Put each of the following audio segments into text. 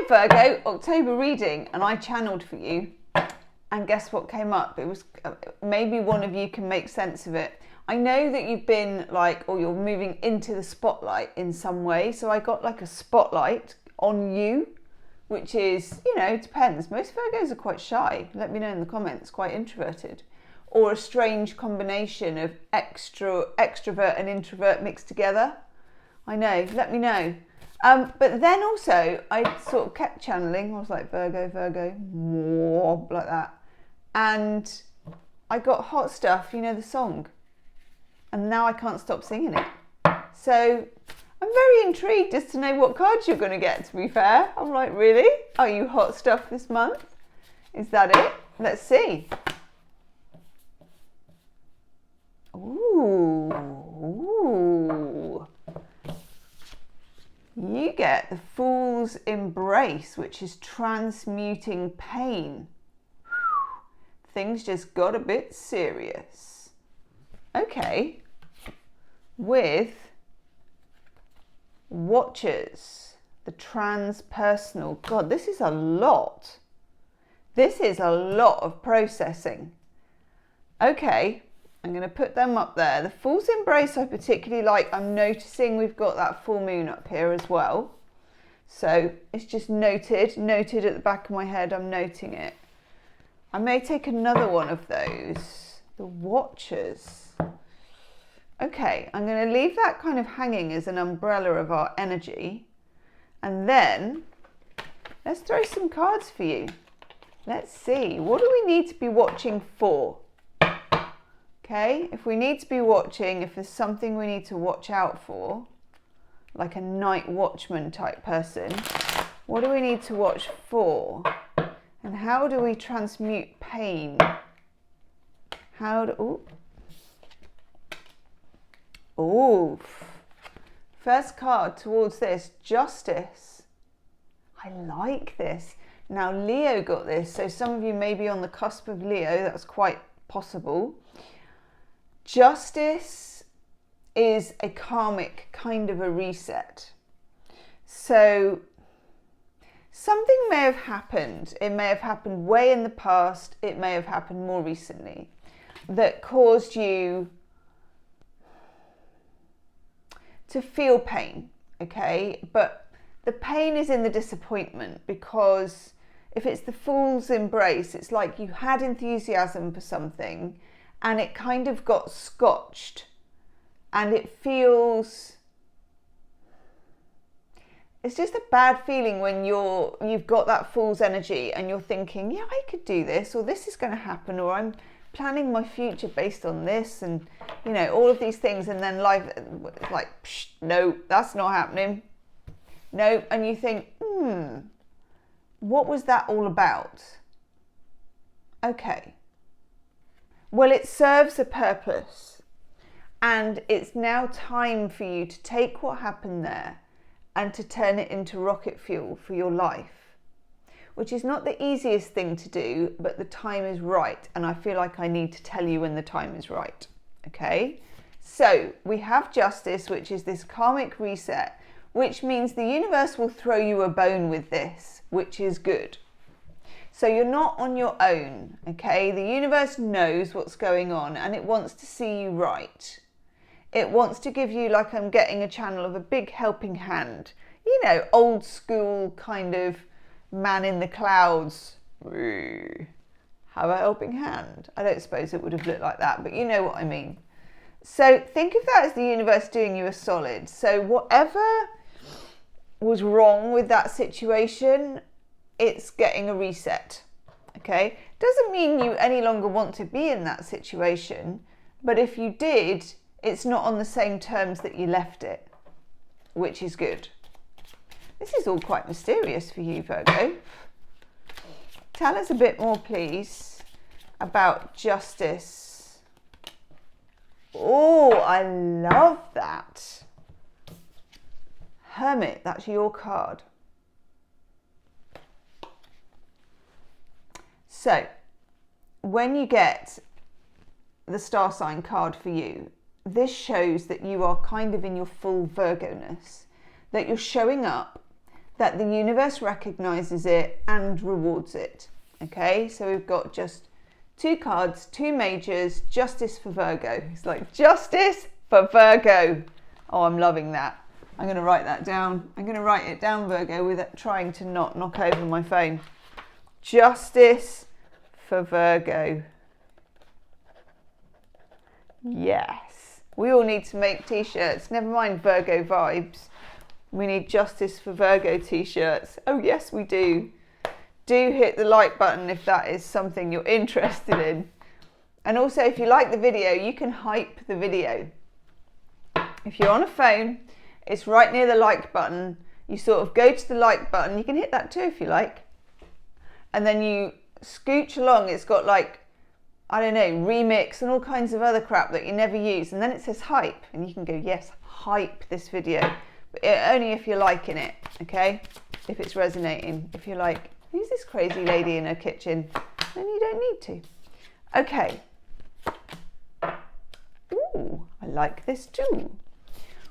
Hi Virgo, October reading, and I channeled for you, and guess what came up? It was, maybe one of you can make sense of it. I know that you've been like, or you're moving into the spotlight in some way, so I got like a spotlight on you, which is, you know, depends. Most Virgos are quite shy. Let me know in the comments, quite introverted. Or a strange combination of extrovert and introvert mixed together. I know, let me know. But then also, I sort of kept channeling. I was like, Virgo, Virgo, like that. And I got Hot Stuff, you know the song. And now I can't stop singing it. So I'm very intrigued as to know what cards you're going to get, to be fair. I'm like, really? Are you Hot Stuff this month? Is that it? Let's see. Ooh. You get the Fool's Embrace, which is transmuting pain. Things just got a bit serious. Okay. With Watchers, the transpersonal. God, this is a lot. This is a lot of processing. Okay. I'm going to put them up there. The Fool's Embrace I particularly like. I'm noticing we've got that full moon up here as well. So it's just noted at the back of my head. I'm noting it. I may take another one of those. The Watchers. Okay, I'm going to leave that kind of hanging as an umbrella of our energy. And then let's throw some cards for you. Let's see. What do we need to be watching for? Okay, if we need to be watching, if there's something we need to watch out for, like a night watchman type person, what do we need to watch for? And how do we transmute pain? First card towards this, Justice. I like this. Now Leo got this, so some of you may be on the cusp of Leo, that's quite possible. Justice is a karmic kind of a reset. So something may have happened. It may have happened way in the past. It may have happened more recently that caused you to feel pain, okay? But the pain is in the disappointment, because if it's the Fool's Embrace, it's like you had enthusiasm for something and it kind of got scotched, and it feels, it's just a bad feeling when you've got that fool's energy and you're thinking, yeah, I could do this, or this is going to happen, or I'm planning my future based on this, and you know, all of these things, and then life is like, no, that's not happening. No, and you think, what was that all about? Okay. Well, it serves a purpose, and it's now time for you to take what happened there and to turn it into rocket fuel for your life, which is not the easiest thing to do, but the time is right, and I feel like I need to tell you when the time is right, okay? So we have Justice, which is this karmic reset, which means the universe will throw you a bone with this, which is good. So you're not on your own, okay? The universe knows what's going on, and it wants to see you right. It wants to give you, like I'm getting a channel of a big helping hand. You know, old school kind of man in the clouds. Have a helping hand. I don't suppose it would have looked like that, but you know what I mean. So think of that as the universe doing you a solid. So whatever was wrong with that situation, it's getting a reset, okay? Doesn't mean you any longer want to be in that situation, but if you did, it's not on the same terms that you left it, which is good. This is all quite mysterious for you, Virgo. Tell us a bit more, please, about Justice. Oh, I love that. Hermit, that's your card. So, when you get the star sign card for you, this shows that you are kind of in your full Virgo-ness, that you're showing up, that the universe recognizes it and rewards it. Okay, so we've got just 2 cards, 2 majors, justice for Virgo. It's like justice for Virgo. Oh, I'm loving that. I'm going to write that down. I'm going to write it down, Virgo, without trying to not knock over my phone. Justice for Virgo. Yes. We all need to make t-shirts. Never mind Virgo vibes. We need justice for Virgo t-shirts. Oh, yes, we do. Do hit the like button if that is something you're interested in. And also, if you like the video, you can hype the video. If you're on a phone, it's right near the like button. You sort of go to the like button. You can hit that too if you like. And then you scooch along. It's got like, I don't know, remix and all kinds of other crap that you never use. And then it says hype. And you can go, yes, hype this video. But only if you're liking it, okay? If it's resonating. If you're like, who's this crazy lady in her kitchen? Then you don't need to. Okay. Ooh, I like this too.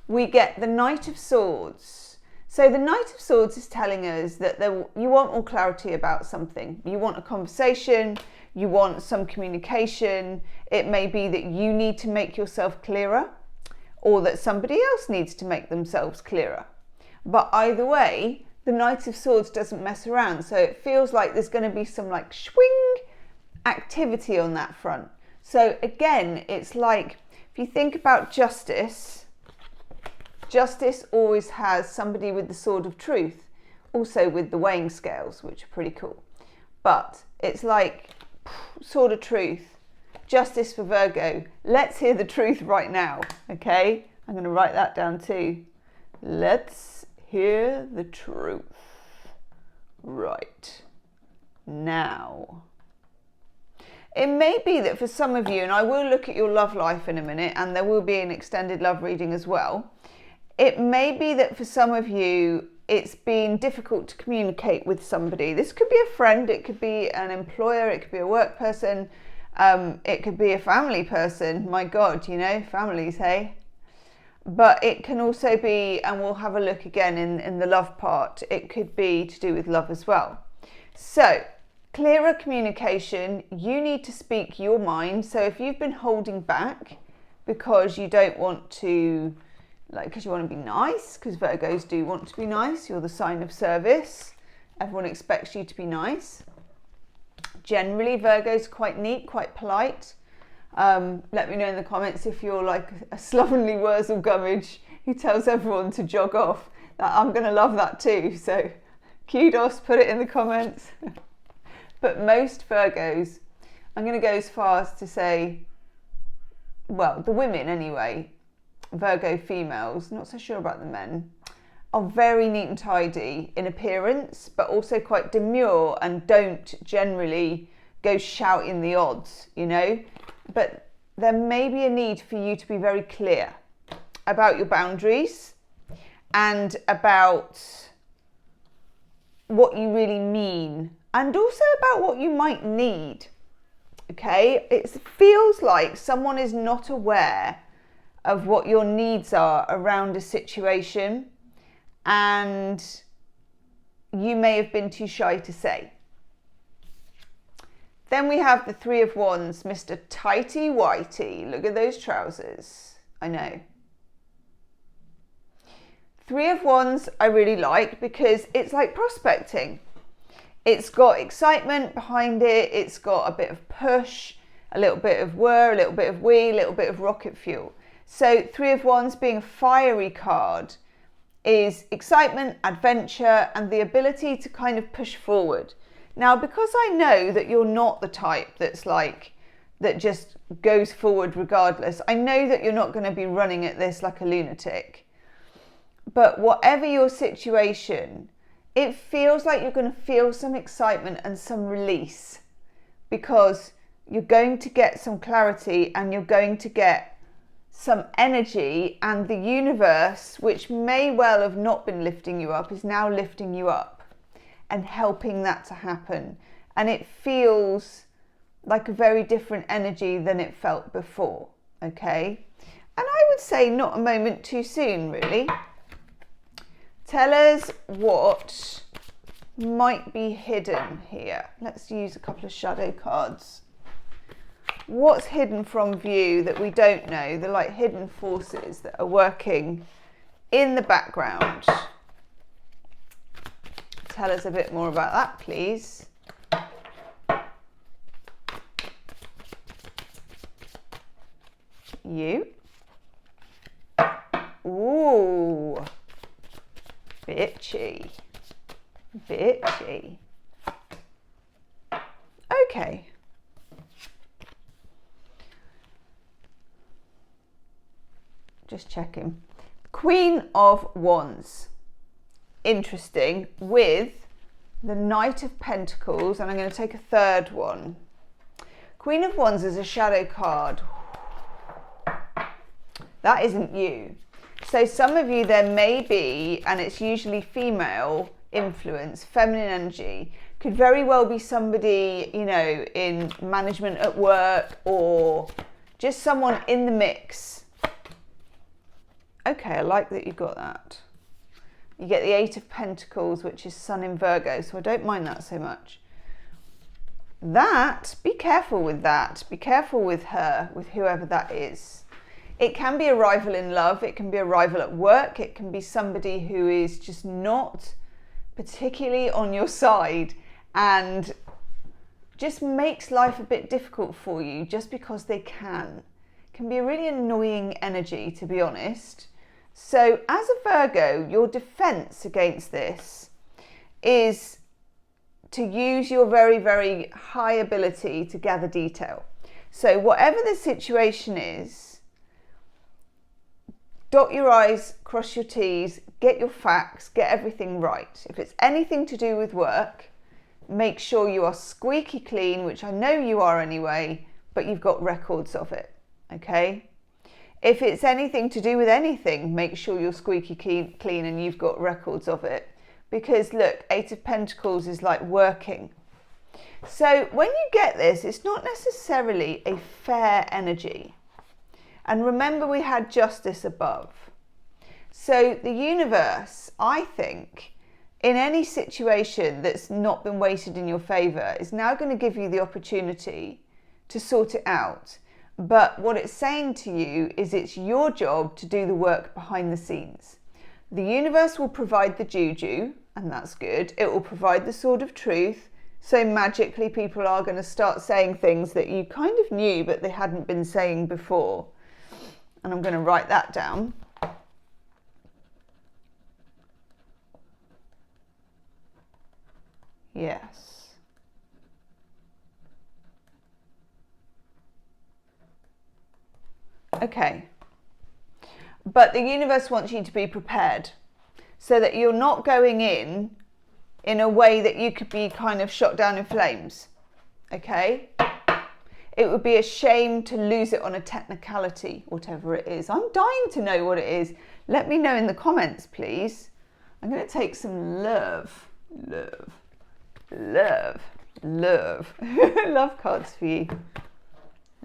We get the Knight of Swords. So the Knight of Swords is telling us that you want more clarity about something. You want a conversation, you want some communication. It may be that you need to make yourself clearer, or that somebody else needs to make themselves clearer. But either way, the Knight of Swords doesn't mess around. So it feels like there's going to be some like swing activity on that front. So again, it's like, if you think about justice, justice always has somebody with the sword of truth, also with the weighing scales, which are pretty cool. But it's like sword of truth, justice for Virgo. Let's hear the truth right now, okay? I'm going to write that down too. Let's hear the truth right now. It may be that for some of you, and I will look at your love life in a minute, and there will be an extended love reading as well. It may be that for some of you, it's been difficult to communicate with somebody. This could be a friend, it could be an employer, it could be a work person, it could be a family person. My God, you know, families, hey? But it can also be, and we'll have a look again in the love part, it could be to do with love as well. So, clearer communication, you need to speak your mind. So if you've been holding back because you don't want to, like, because you want to be nice, because Virgos do want to be nice, you're the sign of service. Everyone expects you to be nice. Generally, Virgos are quite neat, quite polite. Let me know in the comments if you're like a slovenly Wurzel Gummidge who tells everyone to jog off. I'm going to love that too. So kudos, put it in the comments. But most Virgos, I'm going to go as far as to say, well, the women anyway, Virgo females, not so sure about the men, are very neat and tidy in appearance, but also quite demure and don't generally go shouting the odds, you know. But there may be a need for you to be very clear about your boundaries and about what you really mean, and also about what you might need, okay? It feels like someone is not aware of what your needs are around a situation, and you may have been too shy to say. Then we have the Three of Wands, Mr. Tighty Whitey. Look at those trousers. I know. Three of Wands I really like because it's like prospecting. It's got excitement behind it. It's got a bit of push, a little bit of whir, a little bit of wee, a little bit of rocket fuel. So Three of Wands being a fiery card is excitement, adventure, and the ability to kind of push forward. Now, because I know that you're not the type that's like, that just goes forward regardless, I know that you're not going to be running at this like a lunatic. But whatever your situation, it feels like you're going to feel some excitement and some release, because you're going to get some clarity and you're going to get some energy, and the universe, which may well have not been lifting you up, is now lifting you up and helping that to happen. And it feels like a very different energy than it felt before, okay? And I would say not a moment too soon, really. Tell us what might be hidden here. Let's use a couple of shadow cards. What's hidden from view that we don't know? The like hidden forces that are working in the background. Tell us a bit more about that, please. You. Ooh. Bitchy. Bitchy. Okay. Just checking. Queen of Wands. Interesting, with the Knight of Pentacles, and I'm going to take a third one. Queen of Wands is a shadow card. That isn't you. So some of you, there may be, and it's usually female influence, feminine energy, could very well be somebody, you know, in management at work, or just someone in the mix. Okay, I like that you got that. You get the Eight of Pentacles, which is Sun in Virgo, so I don't mind that so much. That, be careful with that. Be careful with her, with whoever that is. It can be a rival in love. It can be a rival at work. It can be somebody who is just not particularly on your side and just makes life a bit difficult for you just because they can. It can be a really annoying energy, to be honest. So as a Virgo, your defense against this is to use your very, very high ability to gather detail. So whatever the situation is, dot your I's, cross your T's, get your facts, get everything right. If it's anything to do with work, make sure you are squeaky clean, which I know you are anyway, but you've got records of it, okay? If it's anything to do with anything, make sure you're squeaky clean and you've got records of it. Because look, Eight of Pentacles is like working. So when you get this, it's not necessarily a fair energy. And remember, we had justice above. So the universe, I think, in any situation that's not been weighted in your favour, is now going to give you the opportunity to sort it out. But what it's saying to you is it's your job to do the work behind the scenes. The universe will provide the juju, and that's good. It will provide the sword of truth. So magically people are going to start saying things that you kind of knew but they hadn't been saying before. And I'm going to write that down. Yes. Okay. But the universe wants you to be prepared so that you're not going in a way that you could be kind of shot down in flames. Okay? It would be a shame to lose it on a technicality, whatever it is. I'm dying to know what it is. Let me know in the comments, please. I'm going to take some love. Love cards for you.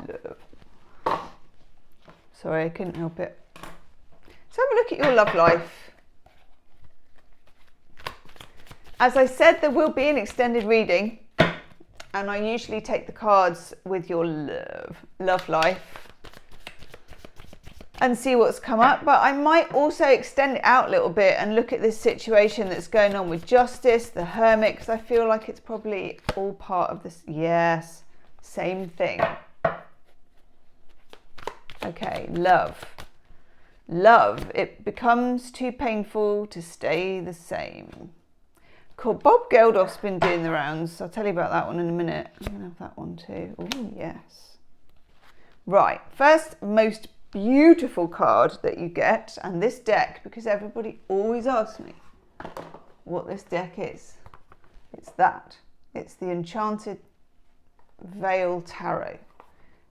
Love. Sorry, I couldn't help it. So have a look at your love life. As I said, there will be an extended reading, and I usually take the cards with your love life and see what's come up, but I might also extend it out a little bit and look at this situation that's going on with justice, the Hermit, because I feel like it's probably all part of this. Yes, same thing. Okay, love. Love, it becomes too painful to stay the same. Cool. Bob Geldof's been doing the rounds. I'll tell you about that one in a minute. I'm going to have that one too. Oh, yes. Right. First, most beautiful card that you get, and this deck, because everybody always asks me what this deck is. It's that. It's the Enchanted Veil Tarot.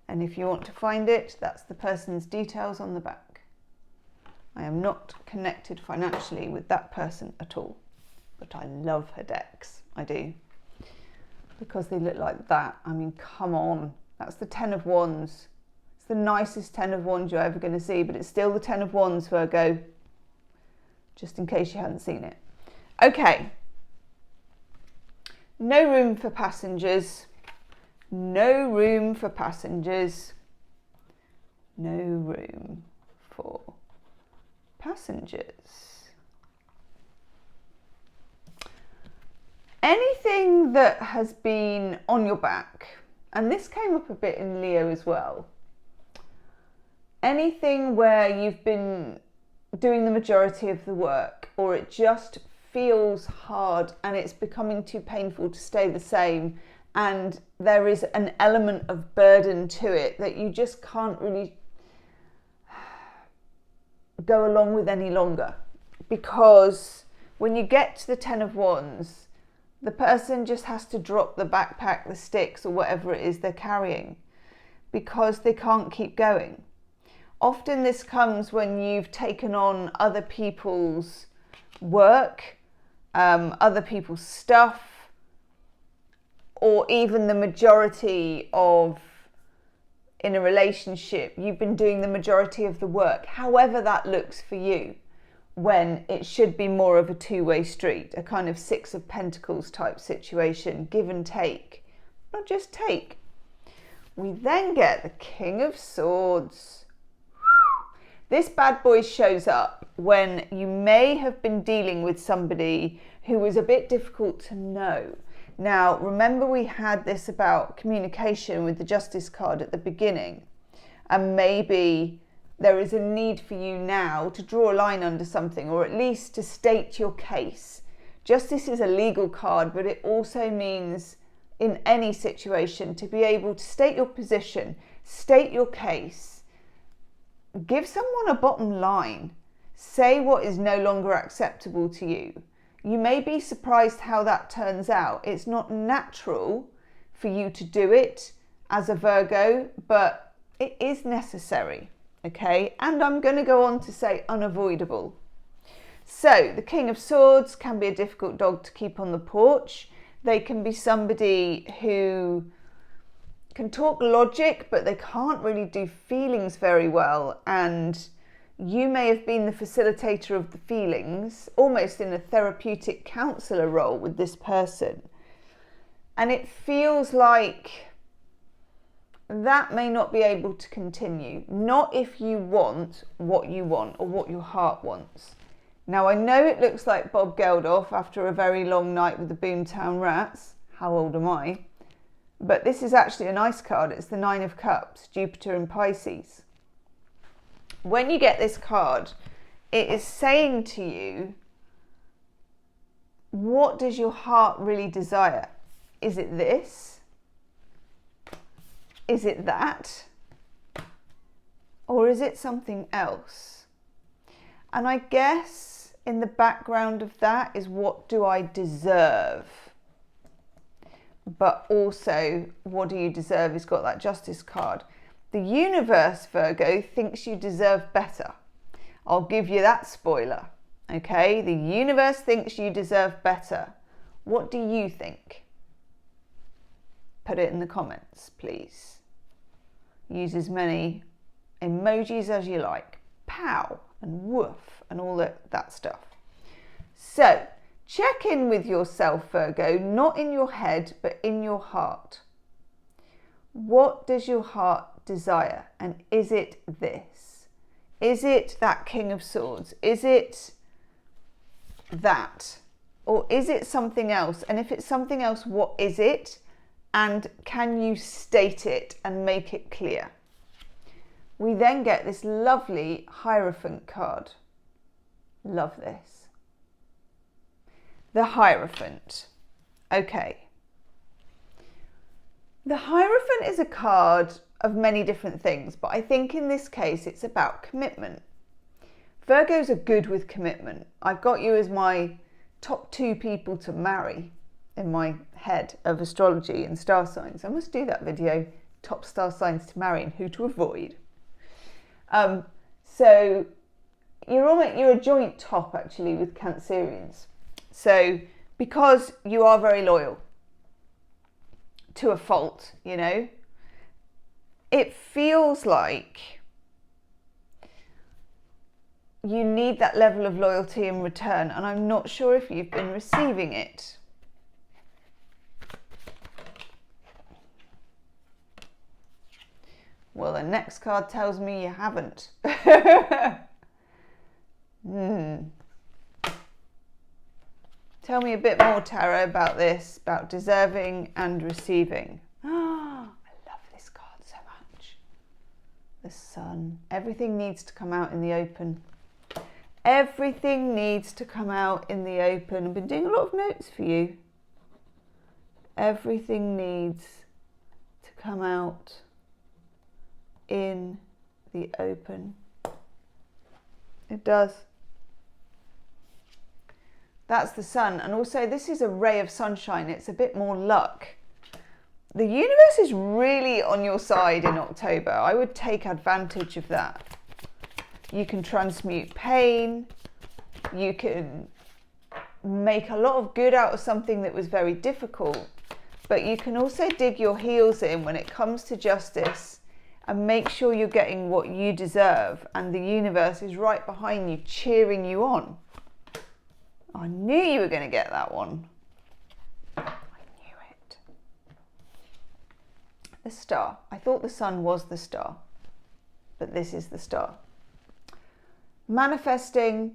And if you want to find it, that's the person's details on the back. I am not connected financially with that person at all, but I love her decks. I do. Because they look like that. I mean, come on. That's the Ten of Wands. It's the nicest Ten of Wands you're ever going to see, but it's still the Ten of Wands, Virgo. just in case you hadn't seen it. Okay. No room for passengers. No room for passengers. No room for passengers. Anything that has been on your back, and this came up a bit in Leo as well. Anything where you've been doing the majority of the work, or it just feels hard and it's becoming too painful to stay the same, and there is an element of burden to it that you just can't really go along with any longer. Because when you get to the Ten of Wands, the person just has to drop the backpack, the sticks, or whatever it is they're carrying, because they can't keep going. Often this comes when you've taken on other people's work, other people's stuff, or even the majority of, in a relationship, you've been doing the majority of the work, however that looks for you, when it should be more of a two-way street, a kind of Six of Pentacles type situation, give and take, not just take. We then get the King of Swords. This bad boy shows up when you may have been dealing with somebody who was a bit difficult to know. Now, remember we had this about communication with the Justice card at the beginning, and maybe there is a need for you now to draw a line under something, or at least to state your case. Justice is a legal card, but it also means in any situation to be able to state your position, state your case, give someone a bottom line, say what is no longer acceptable to you. You may be surprised how that turns out. It's not natural for you to do it as a Virgo, but it is necessary, okay? And I'm going to go on to say unavoidable. So the King of Swords can be a difficult dog to keep on the porch. They can be somebody who can talk logic, but they can't really do feelings very well, and you may have been the facilitator of the feelings, almost in a therapeutic counsellor role with this person. And it feels like that may not be able to continue. Not if you want what you want or what your heart wants. Now, I know it looks like Bob Geldof after a very long night with the Boomtown Rats. How old am I? But this is actually a nice card. It's the Nine of Cups, Jupiter in Pisces. When you get this card, it is saying to you, what does your heart really desire? Is it this? Is it that? Or is it something else? And I guess in the background of that is, what do I deserve? But also, what do you deserve? It's got that Justice card. The universe, Virgo, thinks you deserve better. I'll give you that spoiler, okay? The universe thinks you deserve better. What do you think? Put it in the comments, please. Use as many emojis as you like. Pow and woof and all that stuff. So, check in with yourself, Virgo, not in your head, but in your heart. What does your heart desire? And is it this? Is it that King of Swords? Is it that? Or is it something else? And if it's something else, what is it? And can you state it and make it clear? We then get this lovely Hierophant card. Love this. The Hierophant. Okay. The Hierophant is a card of many different things, but I think in this case it's about commitment. Virgos are good with commitment. I've got you as my top 2 people to marry in my head of astrology and star signs. I must do that video, top star signs to marry and who to avoid. So you're a joint top actually with Cancerians. So because you are very loyal to a fault, you know, it feels like you need that level of loyalty in return, and I'm not sure if you've been receiving it. Well, the next card tells me you haven't. Tell me a bit more, Tarot, about this, about deserving and receiving. I love this card so much. The Sun. Everything needs to come out in the open. Everything needs to come out in the open. I've been doing a lot of notes for you. Everything needs to come out in the open. It does. That's the Sun. And also this is a ray of sunshine. It's a bit more luck. The universe is really on your side in October. I would take advantage of that. You can transmute pain. You can make a lot of good out of something that was very difficult. But you can also dig your heels in when it comes to justice and make sure you're getting what you deserve. And the universe is right behind you, cheering you on. I knew you were going to get that one. I knew it. The Star. I thought the Sun was the Star, but this is the Star. Manifesting,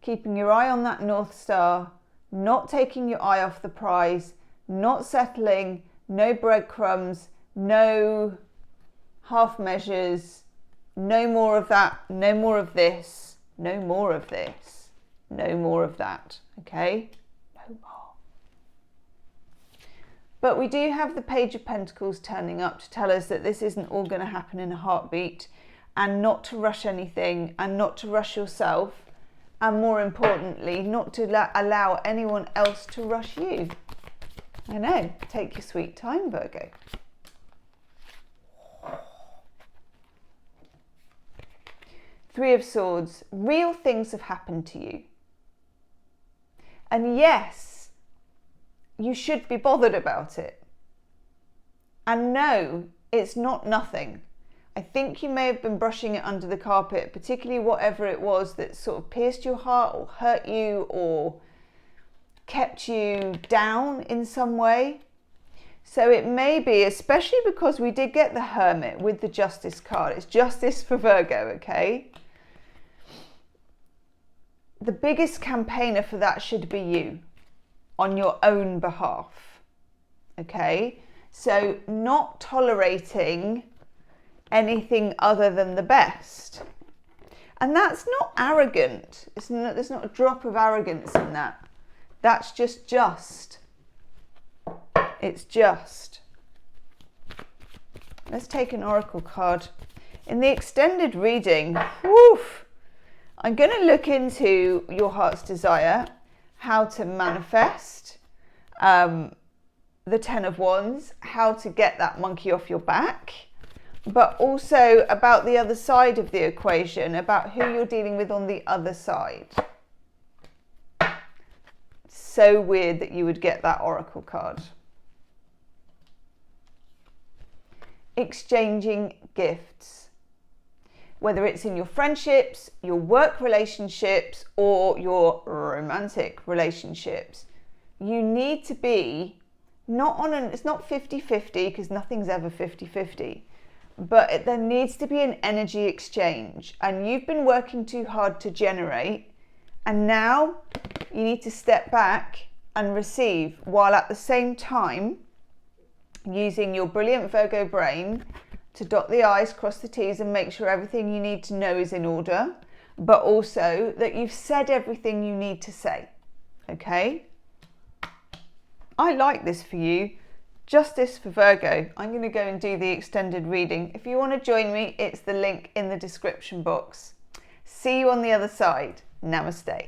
keeping your eye on that North Star, not taking your eye off the prize, not settling, no breadcrumbs, no half measures, no more of that, no more of this, no more of this, no more of that, okay? No more. But we do have the Page of Pentacles turning up to tell us that this isn't all going to happen in a heartbeat, and not to rush anything, and not to rush yourself, and more importantly, not to allow anyone else to rush you. I know, take your sweet time, Virgo. Three of Swords, real things have happened to you. And yes, you should be bothered about it. And no, it's not nothing. I think you may have been brushing it under the carpet, particularly whatever it was that sort of pierced your heart or hurt you or kept you down in some way. So it may be, especially because we did get the Hermit with the Justice card. It's justice for Virgo, okay? The biggest campaigner for that should be you on your own behalf, okay? So not tolerating anything other than the best. And that's not arrogant. There's not a drop of arrogance in that. That's just. It's just. Let's take an oracle card. In the extended reading, woof, I'm going to look into your heart's desire, how to manifest, the Ten of Wands, how to get that monkey off your back, but also about the other side of the equation, about who you're dealing with on the other side. So weird that you would get that oracle card. Exchanging gifts. Whether it's in your friendships, your work relationships, or your romantic relationships, you need to be not on it's not 50-50, because nothing's ever 50-50, but there needs to be an energy exchange, and you've been working too hard to generate, and now you need to step back and receive, while at the same time using your brilliant Virgo brain to dot the I's, cross the T's, and make sure everything you need to know is in order, but also that you've said everything you need to say, okay? I like this for you. Justice for Virgo. I'm going to go and do the extended reading. If you want to join me, it's the link in the description box. See you on the other side. Namaste.